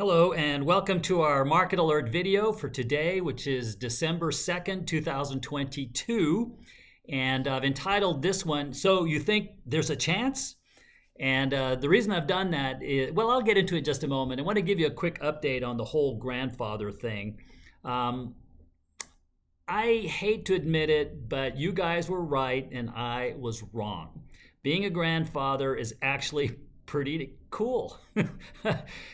Hello and welcome to our market alert video for today, which is December 2nd, 2022. And I've entitled this one, So You Think There's a Chance? And the reason I've done that is, well, I'll get into it in just a moment. I want to give you a quick update on the whole grandfather thing. I hate to admit it, but you guys were right and I was wrong. Being a grandfather is actually pretty cool.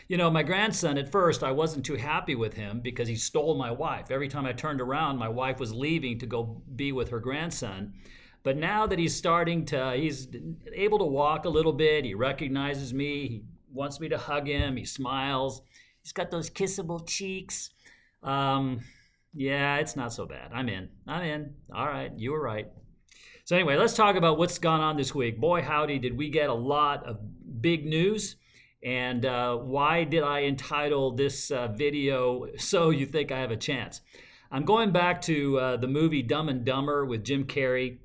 My grandson, at first, I wasn't too happy with him because he stole my wife. Every time I turned around, my wife was leaving to go be with her grandson. But now that he's able to walk a little bit, he recognizes me, he wants me to hug him, he smiles, he's got those kissable cheeks. Yeah, it's not so bad. I'm in. All right, you were right. So anyway, let's talk about what's gone on this week. Boy, howdy, did we get a lot of big news. And why did I entitle this video, So You Think I Have a Chance? I'm going back to the movie Dumb and Dumber with Jim Carrey.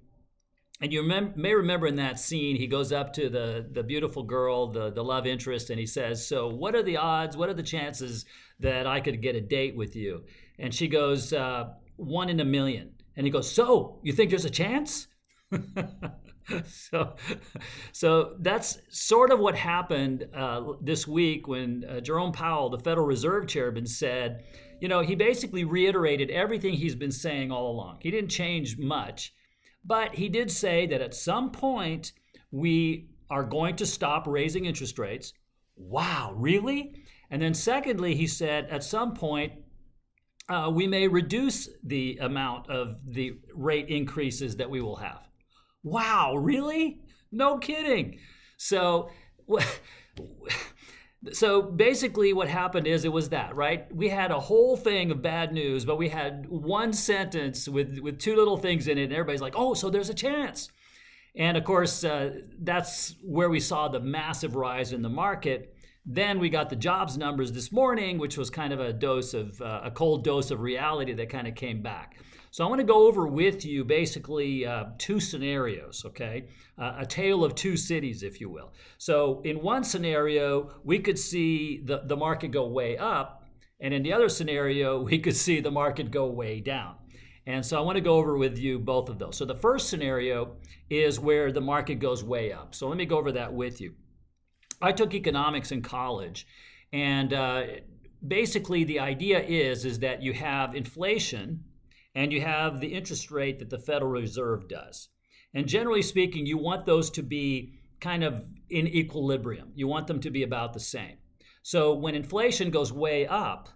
And you may remember in that scene, he goes up to the beautiful girl, the love interest, and he says, so what are the odds, what are the chances that I could get a date with you? And she goes, 1 in a million. And he goes, so you think there's a chance? So that's sort of what happened this week when Jerome Powell, the Federal Reserve Chairman, said, he basically reiterated everything he's been saying all along. He didn't change much, but he did say that at some point we are going to stop raising interest rates. Wow, really? And then secondly, he said at some point we may reduce the amount of the rate increases that we will have. Wow, really? No kidding. So basically what happened is it was that, right? We had a whole thing of bad news, but we had one sentence with two little things in it, and everybody's like, oh, so there's a chance. And of course, that's where we saw the massive rise in the market. Then we got the jobs numbers this morning, which was kind of a cold dose of reality that kind of came back. So I want to go over with you basically two scenarios, okay? A tale of two cities, if you will. So in one scenario, we could see the market go way up, and in the other scenario, we could see the market go way down. And so I want to go over with you both of those. So the first scenario is where the market goes way up. So let me go over that with you. I took economics in college, and basically the idea is that you have inflation and you have the interest rate that the Federal Reserve does. And generally speaking, you want those to be kind of in equilibrium. You want them to be about the same. So when inflation goes way up,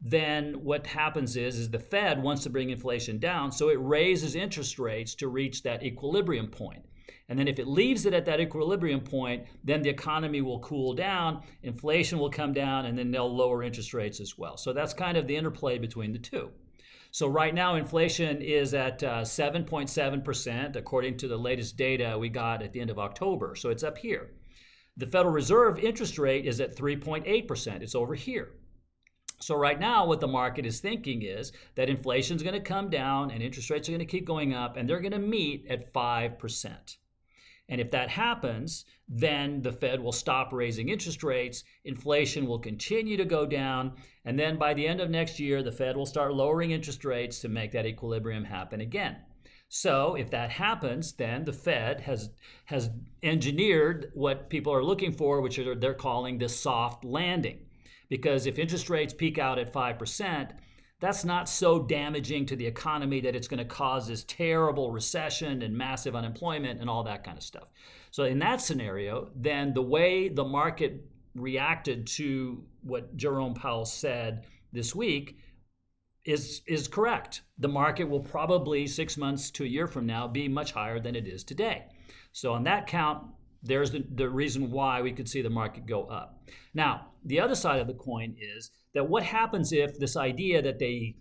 then what happens is the Fed wants to bring inflation down, so it raises interest rates to reach that equilibrium point. And then if it leaves it at that equilibrium point, then the economy will cool down, inflation will come down, and then they'll lower interest rates as well. So that's kind of the interplay between the two. So right now, inflation is at 7.7%, according to the latest data we got at the end of October. So it's up here. The Federal Reserve interest rate is at 3.8%. It's over here. So right now, what the market is thinking is that inflation is going to come down and interest rates are going to keep going up, and they're going to meet at 5%. And if that happens, then the Fed will stop raising interest rates, inflation will continue to go down, and then by the end of next year, the Fed will start lowering interest rates to make that equilibrium happen again. So if that happens, then the Fed has engineered what people are looking for, which they're calling the soft landing. Because if interest rates peak out at 5%, that's not so damaging to the economy that it's going to cause this terrible recession and massive unemployment and all that kind of stuff. So in that scenario, then the way the market reacted to what Jerome Powell said this week is correct. The market will probably 6 months to a year from now be much higher than it is today. So on that count, there's the reason why we could see the market go up. Now, the other side of the coin is that what happens if this idea that they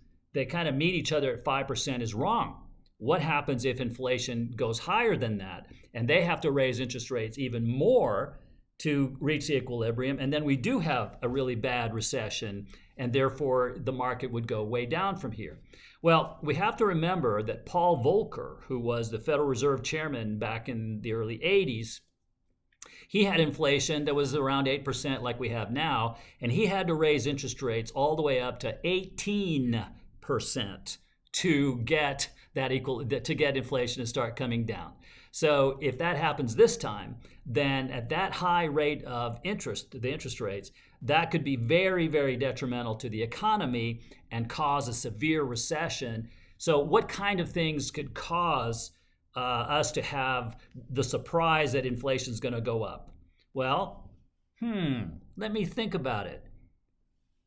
kind of meet each other at 5% is wrong? What happens if inflation goes higher than that and they have to raise interest rates even more to reach the equilibrium, and then we do have a really bad recession and therefore the market would go way down from here? Well, we have to remember that Paul Volcker, who was the Federal Reserve Chairman back in the early 80s, He had inflation that was around 8% like we have now, and he had to raise interest rates all the way up to 18% to get inflation to start coming down. So if that happens this time, then at that high rate of interest, the interest rates, that could be very, very detrimental to the economy and cause a severe recession. So what kind of things could cause us to have the surprise that inflation is going to go up? Well, let me think about it.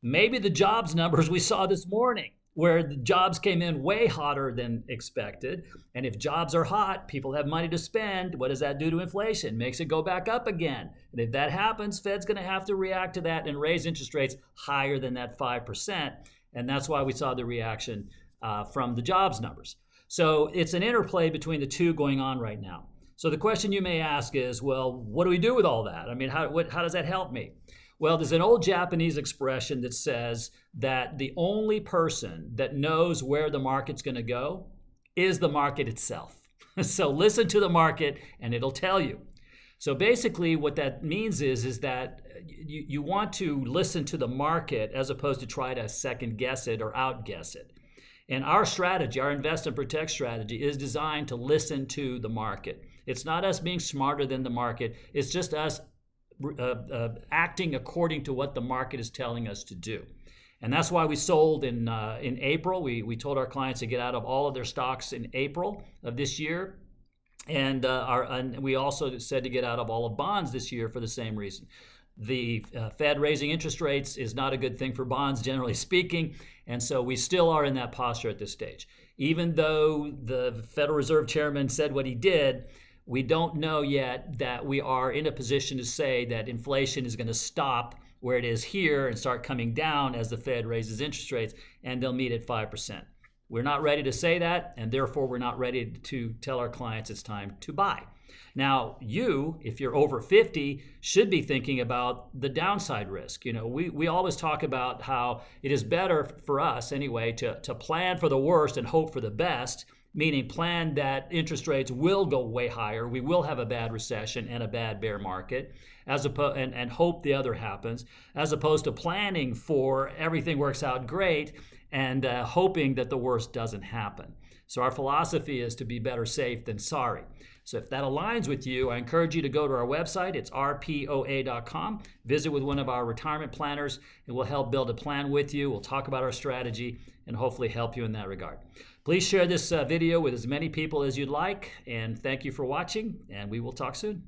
Maybe the jobs numbers we saw this morning, where the jobs came in way hotter than expected. And if jobs are hot, people have money to spend. What does that do to inflation? Makes it go back up again. And if that happens, Fed's going to have to react to that and raise interest rates higher than that 5%. And that's why we saw the reaction from the jobs numbers. So it's an interplay between the two going on right now. So the question you may ask is, well, what do we do with all that? I mean, how does that help me? Well, there's an old Japanese expression that says that the only person that knows where the market's going to go is the market itself. So listen to the market and it'll tell you. So basically what that means is that you want to listen to the market as opposed to try to second guess it or outguess it. And our strategy, our invest and protect strategy, is designed to listen to the market. It's not us being smarter than the market. It's just us acting according to what the market is telling us to do. And that's why we sold in April. We told our clients to get out of all of their stocks in April of this year. And we also said to get out of all of bonds this year for the same reason. The Fed raising interest rates is not a good thing for bonds, generally speaking. And so we still are in that posture at this stage. Even though the Federal Reserve Chairman said what he did, we don't know yet that we are in a position to say that inflation is going to stop where it is here and start coming down as the Fed raises interest rates, and they'll meet at 5%. We're not ready to say that, and therefore we're not ready to tell our clients it's time to buy. Now, you, if you're over 50, should be thinking about the downside risk. You know, we always talk about how it is better for us anyway to plan for the worst and hope for the best, meaning plan that interest rates will go way higher, we will have a bad recession and a bad bear market, and hope the other happens, as opposed to planning for everything works out great and hoping that the worst doesn't happen. So our philosophy is to be better safe than sorry. So if that aligns with you, I encourage you to go to our website. It's rpoa.com. Visit with one of our retirement planners, and we'll help build a plan with you. We'll talk about our strategy and hopefully help you in that regard. Please share this video with as many people as you'd like, and thank you for watching, and we will talk soon.